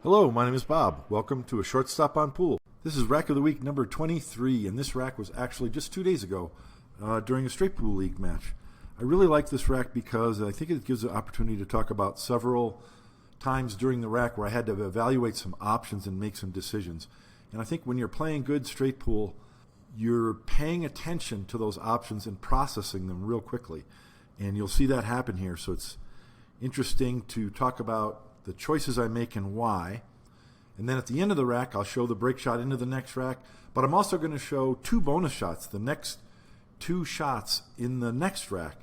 Hello, my name is Bob. Welcome to a short stop on pool. This is Rack of the Week number 23, and this rack was actually just 2 days ago during a Straight Pool League match. I really like this rack because I think it gives an opportunity to talk about several times during the rack where I had to evaluate some options and make some decisions. And I think when you're playing good straight pool, you're paying attention to those options and processing them real quickly. And you'll see that happen here. So it's interesting to talk about the choices I make and why. And then at the end of the rack, I'll show the break shot into the next rack. But I'm also going to show 2 bonus shots, the next 2 shots in the next rack,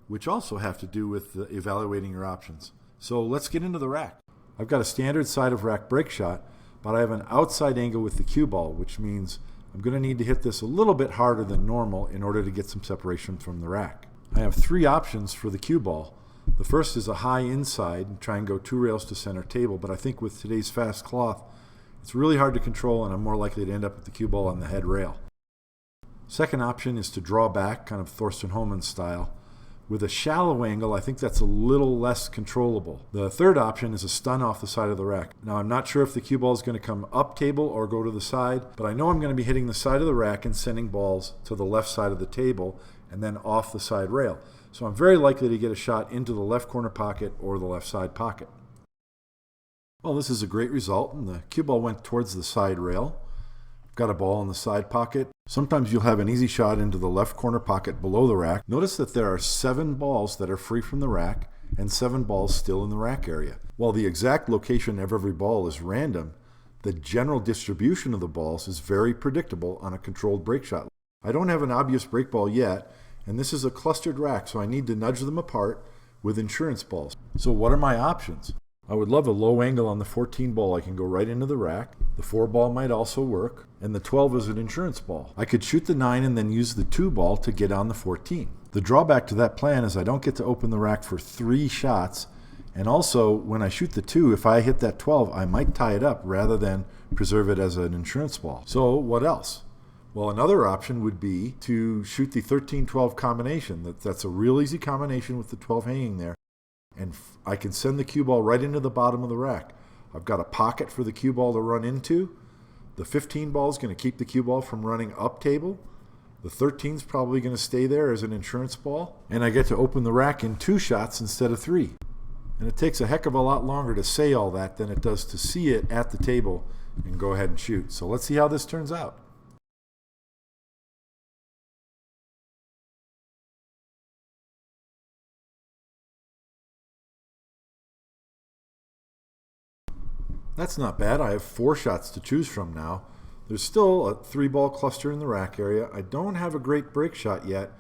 which also have to do with evaluating your options. So let's get into the rack. I've got a standard side of rack break shot, but I have an outside angle with the cue ball, which means I'm going to need to hit this a little bit harder than normal in order to get some separation from the rack. I have 3 options for the cue ball. The first is a high inside and try and go 2 rails to center table, but I think with today's fast cloth, it's really hard to control and I'm more likely to end up with the cue ball on the head rail. Second option is to draw back, kind of Thorsten Hohmann style. With a shallow angle, I think that's a little less controllable. The third option is a stun off the side of the rack. Now, I'm not sure if the cue ball is going to come up table or go to the side, but I know I'm going to be hitting the side of the rack and sending balls to the left side of the table and then off the side rail. So I'm very likely to get a shot into the left corner pocket or the left side pocket. Well, this is a great result, and the cue ball went towards the side rail. Got a ball in the side pocket. Sometimes you'll have an easy shot into the left corner pocket below the rack. Notice that there are 7 balls that are free from the rack and 7 balls still in the rack area. While the exact location of every ball is random, the general distribution of the balls is very predictable on a controlled break shot. I don't have an obvious break ball yet, and this is a clustered rack, so I need to nudge them apart with insurance balls. So what are my options? I would love a low angle on the 14 ball. I can go right into the rack. The 4 ball might also work, and the 12 is an insurance ball. I could shoot the 9 and then use the 2 ball to get on the 14. The drawback to that plan is I don't get to open the rack for 3 shots, and also when I shoot the 2, if I hit that 12, I might tie it up rather than preserve it as an insurance ball. So what else? Well, another option would be to shoot the 13-12 combination. That's a real easy combination with the 12 hanging there. And I can send the cue ball right into the bottom of the rack. I've got a pocket for the cue ball to run into. The 15 ball is going to keep the cue ball from running up table. The 13 is probably going to stay there as an insurance ball. And I get to open the rack in 2 shots instead of 3. And it takes a heck of a lot longer to say all that than it does to see it at the table and go ahead and shoot. So let's see how this turns out. That's not bad. I have 4 shots to choose from now. There's still a 3-ball cluster in the rack area. I don't have a great break shot yet,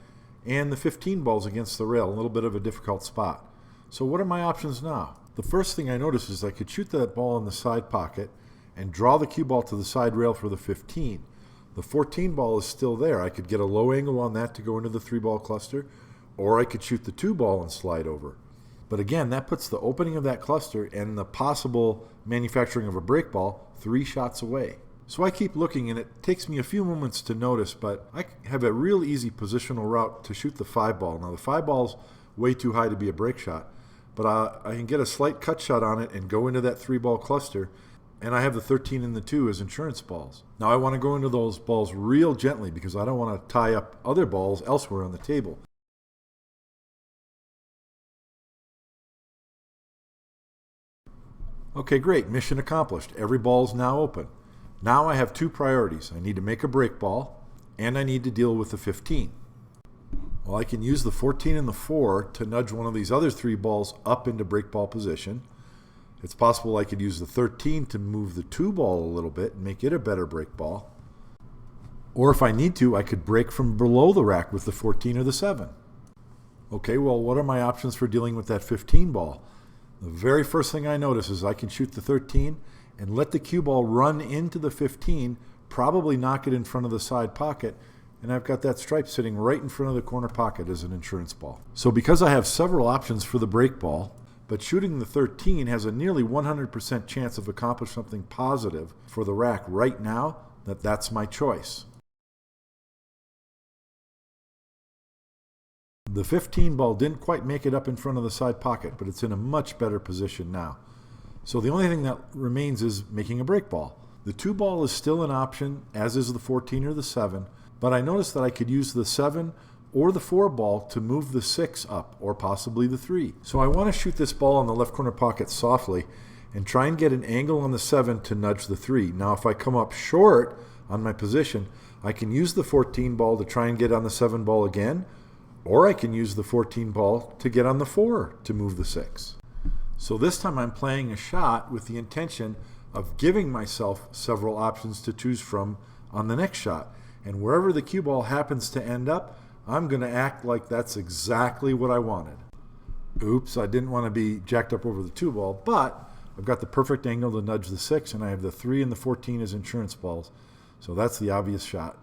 and the 15 ball's against the rail, a little bit of a difficult spot. So what are my options now? The first thing I noticed is I could shoot that ball in the side pocket and draw the cue ball to the side rail for the 15. The 14 ball is still there. I could get a low angle on that to go into the 3-ball cluster, or I could shoot the 2 ball and slide over. But again, that puts the opening of that cluster and the possible manufacturing of a break ball 3 shots away. So I keep looking, and it takes me a few moments to notice, but I have a real easy positional route to shoot the 5 ball. Now the 5 ball's way too high to be a break shot, but I can get a slight cut shot on it and go into that 3-ball cluster, and I have the 13 and the 2 as insurance balls. Now I want to go into those balls real gently because I don't want to tie up other balls elsewhere on the table. Okay, great. Mission accomplished. Every ball is now open. Now I have 2 priorities. I need to make a break ball, and I need to deal with the 15. Well, I can use the 14 and the 4 to nudge one of these other 3 balls up into break ball position. It's possible I could use the 13 to move the 2 ball a little bit and make it a better break ball. Or if I need to, I could break from below the rack with the 14 or the 7. Okay, well, what are my options for dealing with that 15 ball? The very first thing I notice is I can shoot the 13 and let the cue ball run into the 15, probably knock it in front of the side pocket, and I've got that stripe sitting right in front of the corner pocket as an insurance ball. So because I have several options for the break ball, but shooting the 13 has a nearly 100% chance of accomplishing something positive for the rack right now, that's my choice. The 15 ball didn't quite make it up in front of the side pocket, but it's in a much better position now. So the only thing that remains is making a break ball. The 2 ball is still an option, as is the 14 or the 7, but I noticed that I could use the 7 or the 4 ball to move the 6 up, or possibly the 3. So I want to shoot this ball in the left corner pocket softly and try and get an angle on the 7 to nudge the 3. Now if I come up short on my position, I can use the 14 ball to try and get on the 7 ball again, or I can use the 14 ball to get on the 4 to move the 6. So this time I'm playing a shot with the intention of giving myself several options to choose from on the next shot. And wherever the cue ball happens to end up, I'm going to act like that's exactly what I wanted. Oops, I didn't want to be jacked up over the 2 ball, but I've got the perfect angle to nudge the 6, and I have the 3 and the 14 as insurance balls. So that's the obvious shot.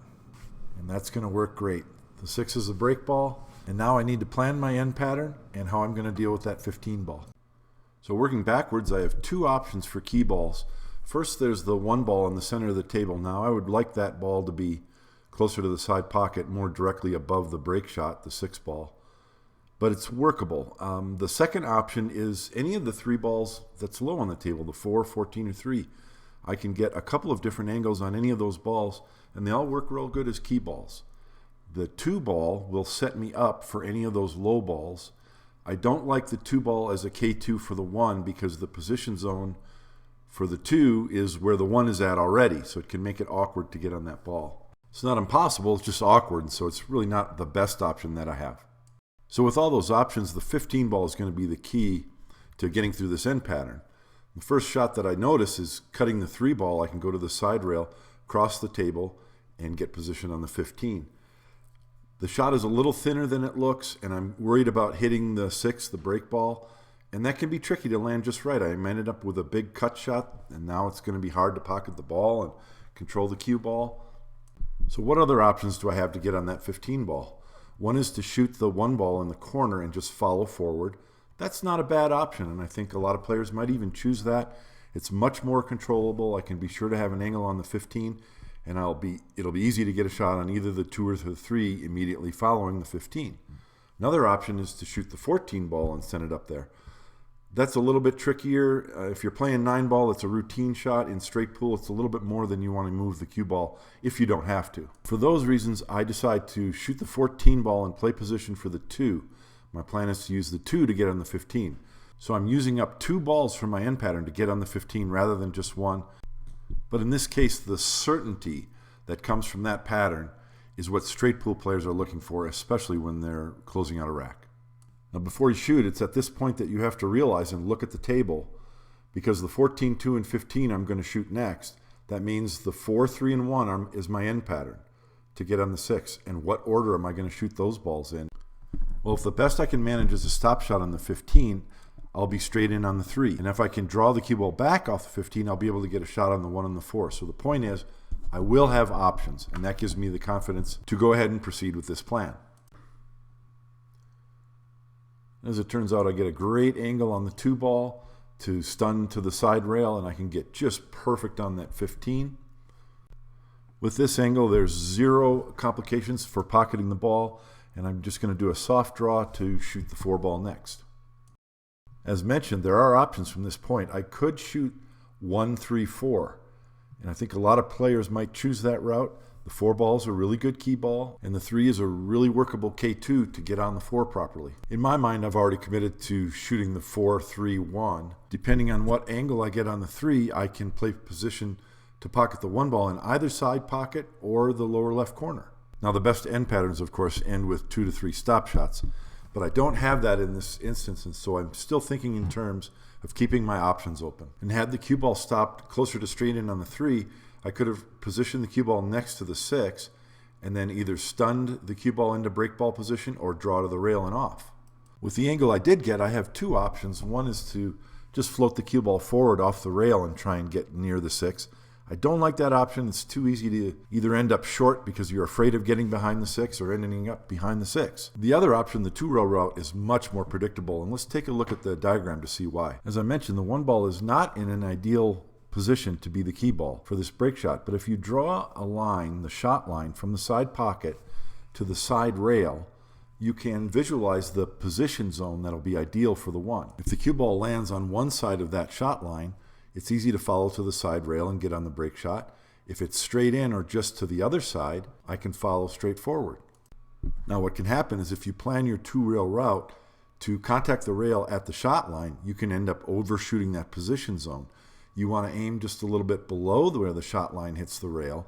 And that's going to work great. The 6 is a break ball, and now I need to plan my end pattern and how I'm going to deal with that 15 ball. So working backwards, I have 2 options for key balls. First, there's the 1 ball in the center of the table. Now I would like that ball to be closer to the side pocket, more directly above the break shot, the 6 ball. But it's workable. The second option is any of the 3 balls that's low on the table, the 4, 14, or 3. I can get a couple of different angles on any of those balls, and they all work real good as key balls. The 2 ball will set me up for any of those low balls. I don't like the 2 ball as a K2 for the 1 because the position zone for the 2 is where the 1 is at already, so it can make it awkward to get on that ball. It's not impossible, it's just awkward, so it's really not the best option that I have. So with all those options, the 15 ball is going to be the key to getting through this end pattern. The first shot that I notice is cutting the 3 ball. I can go to the side rail, cross the table, and get position on the 15. The shot is a little thinner than it looks, and I'm worried about hitting the 6, the break ball, and that can be tricky to land just right. I ended up with a big cut shot, and now it's going to be hard to pocket the ball and control the cue ball. So what other options do I have to get on that 15 ball? One is to shoot the 1 ball in the corner and just follow forward. That's not a bad option, and I think a lot of players might even choose that. It's much more controllable. I can be sure to have an angle on the 15, and it'll be easy to get a shot on either the 2 or the 3 immediately following the 15. Another option is to shoot the 14 ball and send it up there. That's a little bit trickier. If you're playing 9 ball, it's a routine shot. In straight pool, it's a little bit more than you want to move the cue ball if you don't have to. For those reasons, I decide to shoot the 14 ball and play position for the 2. My plan is to use the 2 to get on the 15. So I'm using up 2 balls from my end pattern to get on the 15 rather than just 1. But in this case, the certainty that comes from that pattern is what straight pool players are looking for, especially when they're closing out a rack. Now before you shoot, it's at this point that you have to realize and look at the table, because the 14, 2, and 15 I'm going to shoot next. That means the 4, 3, and 1 is my end pattern to get on the 6. And what order am I going to shoot those balls in? Well, if the best I can manage is a stop shot on the 15, I'll be straight in on the 3. And if I can draw the cue ball back off the 15, I'll be able to get a shot on the 1 and the 4. So the point is, I will have options, and that gives me the confidence to go ahead and proceed with this plan. As it turns out, I get a great angle on the 2 ball to stun to the side rail, and I can get just perfect on that 15. With this angle, there's 0 complications for pocketing the ball, and I'm just going to do a soft draw to shoot the 4 ball next. As mentioned, there are options from this point. I could shoot 1, 3, 4, and I think a lot of players might choose that route. The 4 ball is a really good key ball, and the 3 is a really workable K2 to get on the 4 properly. In my mind, I've already committed to shooting the 4, 3, 1. Depending on what angle I get on the 3, I can play position to pocket the 1 ball in either side pocket or the lower left corner. Now the best end patterns, of course, end with 2 to 3 stop shots, but I don't have that in this instance, and so I'm still thinking in terms of keeping my options open. And had the cue ball stopped closer to straight in on the 3, I could have positioned the cue ball next to the 6 and then either stunned the cue ball into break ball position or draw to the rail and off. With the angle I did get, I have 2 options. One is to just float the cue ball forward off the rail and try and get near the 6. I don't like that option. It's too easy to either end up short because you're afraid of getting behind the 6 or ending up behind the 6. The other option, the 2-rail route, is much more predictable, and let's take a look at the diagram to see why. As I mentioned, the 1 ball is not in an ideal position to be the key ball for this break shot, but if you draw a line, the shot line, from the side pocket to the side rail, you can visualize the position zone that'll be ideal for the one. If the cue ball lands on one side of that shot line, it's easy to follow to the side rail and get on the break shot. If it's straight in or just to the other side, I can follow straight forward. Now what can happen is if you plan your two-rail route to contact the rail at the shot line, you can end up overshooting that position zone. You want to aim just a little bit below where the shot line hits the rail.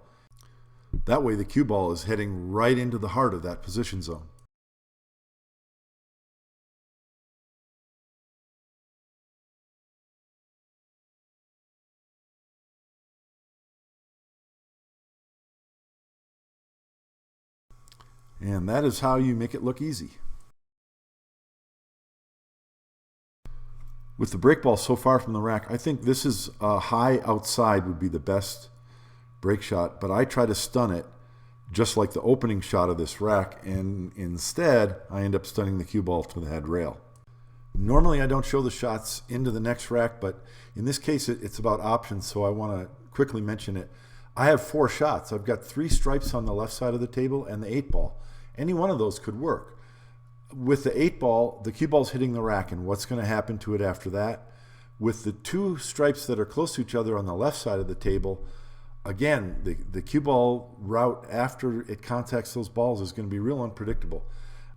That way the cue ball is heading right into the heart of that position zone. And that is how you make it look easy. With the break ball so far from the rack, I think this is high outside would be the best break shot, but I try to stun it just like the opening shot of this rack, and instead I end up stunning the cue ball to the head rail. Normally I don't show the shots into the next rack, but in this case it's about options, so I want to quickly mention it. I have 4 shots. I've got 3 stripes on the left side of the table and the 8 ball. Any one of those could work. With the 8 ball, the cue ball's hitting the rack, and what's going to happen to it after that? With the 2 stripes that are close to each other on the left side of the table, again, the cue ball route after it contacts those balls is going to be real unpredictable.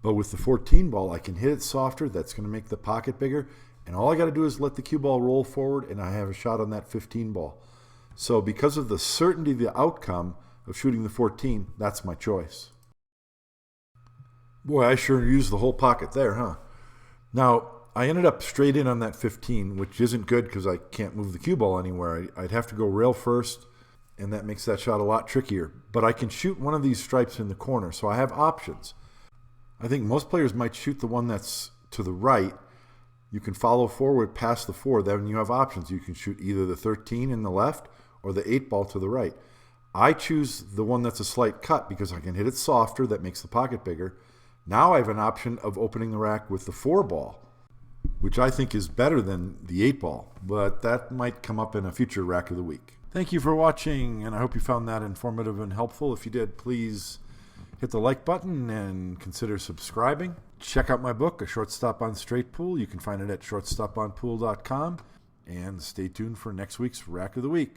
But with the 14 ball, I can hit it softer. That's going to make the pocket bigger, and all I got to do is let the cue ball roll forward, and I have a shot on that 15 ball. So because of the certainty of the outcome of shooting the 14, that's my choice. Boy, I sure used the whole pocket there, huh? Now, I ended up straight in on that 15, which isn't good because I can't move the cue ball anywhere. I'd have to go rail first, and that makes that shot a lot trickier. But I can shoot one of these stripes in the corner, so I have options. I think most players might shoot the one that's to the right. You can follow forward past the 4, then you have options. You can shoot either the 13 in the left or the 8 ball to the right. I choose the one that's a slight cut because I can hit it softer, that makes the pocket bigger. Now I have an option of opening the rack with the 4 ball, which I think is better than the 8 ball, but that might come up in a future rack of the week. Thank you for watching, and I hope you found that informative and helpful. If you did, please hit the like button and consider subscribing. Check out my book, A Short Stop on Straight Pool. You can find it at shortstoponpool.com, and stay tuned for next week's Rack of the Week.